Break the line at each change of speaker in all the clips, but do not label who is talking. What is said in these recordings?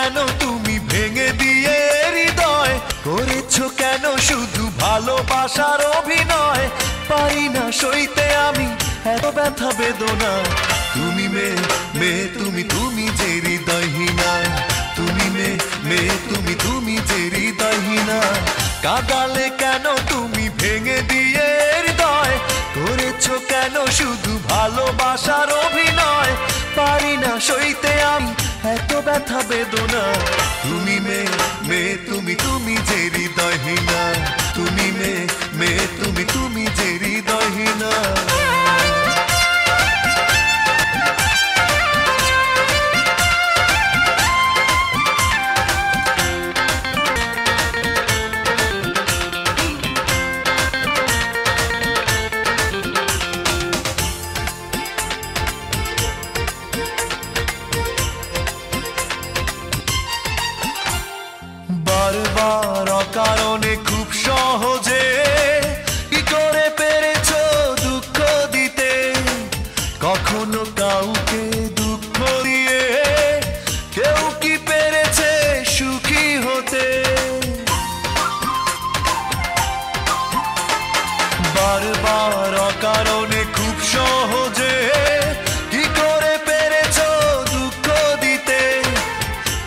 কেন তুমি ভেঙে দিয়ে হৃদয় করেছো কেন শুধু ভালোবাসার অভিনয় পারি না সইতে আমি এত ব্যথা বেদনা তুমি মেয়ে তুমি যে হৃদয়হীনা তুমি মেয়ে তুমি যে হৃদয়হীনা কাঁদালে কেন তুমি ভেঙে দিয়ে হৃদয় করেছো কেন শুধু ভালোবাসার অভিনয় পারি না সইতে আমি এত ব্যথা বেদনা তুমি মেয়ে তুমি যে হৃদয়হীনা তুমি মেয়ে তুমি যে হৃদয়হীনা বারবার অকারণে খুব সহজে কি করে পেরেছো দুঃখ দিতে কখনো কাউকে দুঃখ দিয়ে কেউ কি পেরেছে সুখী হতে বারবার অকারণে খুব সহজে কি করে পেরেছো দুঃখ দিতে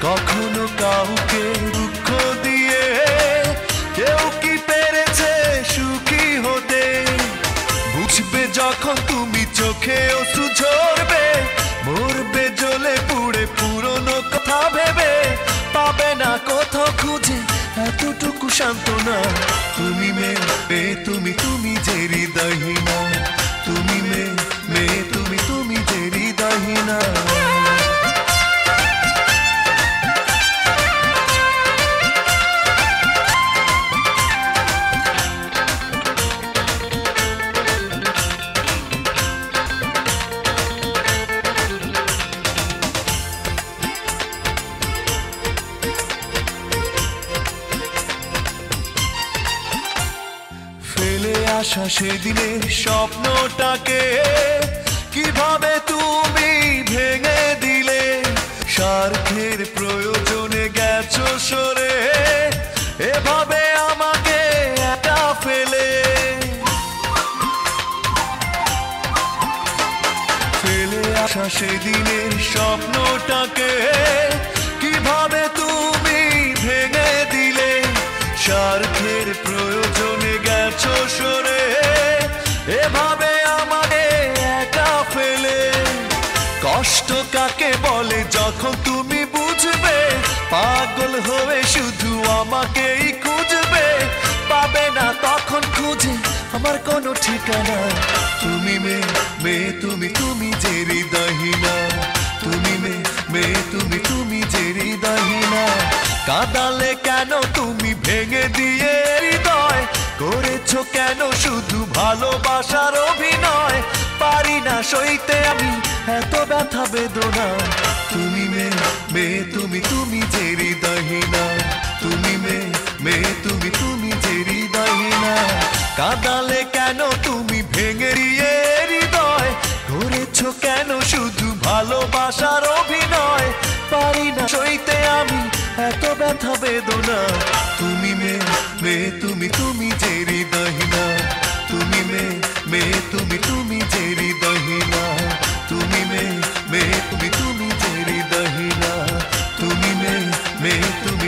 কখনো কাউকে দুঃখ দিয়ে কেউ কি পেরেছে সুখী হতে বুঝবে যখন তুমি চোখে অশ্রু ঝরবে মরবে জ্বলে পুড়ে পুরনো কথা ভেবে পাবে না কোথাও খুঁজে এতটুকু সান্ত্বনা তুমি মেয়ে তুমি যে হৃদয়হীনা তুমি মেয়ে তুমি যে হৃদয়হীনা আশা সেদিনের স্বপ্নটাকে কিভাবে তুমি ভেঙে দিলে স্বার্থের প্রয়োজনে গেছো সরে এভাবে আমাকে একা ফেলে আসা সেদিনের স্বপ্নটাকে কিভাবে তুমি ভেঙে দিলে স্বার্থের প্রয়োজনে গেছো সরে এভাবে আমাকে একা ফেলে কষ্ট কাকে বলে যখন তুমি বুঝবে পাগল হয়ে শুধু আমাকেই খুঁজবে পাবে না তখন খুঁজে আমার কোনো ঠিকানা তুমি মেয়ে তুমি যে হৃদয়হীনা তুমি মেয়ে তুমি যে হৃদয়হীনা কাঁদালে কেন তুমি ভেঙে দিয়ে হৃদয় করেছো কেন শুধু ভালোবাসার অভিনয় পারি না সইতে আমি এত ব্যথা বেদনা তুমি মেয়ে তুমি যে হৃদয়হীনা তুমি মেয়ে তুমি যে হৃদয়হীনা কাঁদালে কেন তুমি ভেঙে দিয়ে হৃদয় করেছো কেন শুধু ভালোবাসার অভিনয় পারি না সইতে আমি এত ব্যথা বেদনা তুমি মেয়ে তুমি যে হৃদয়হীনা তুমি মেয়ে তুমি যে হৃদয়হীনা তুমি মেয়ে তুমি যে হৃদয়হীনা তুমি মেয়ে তুমি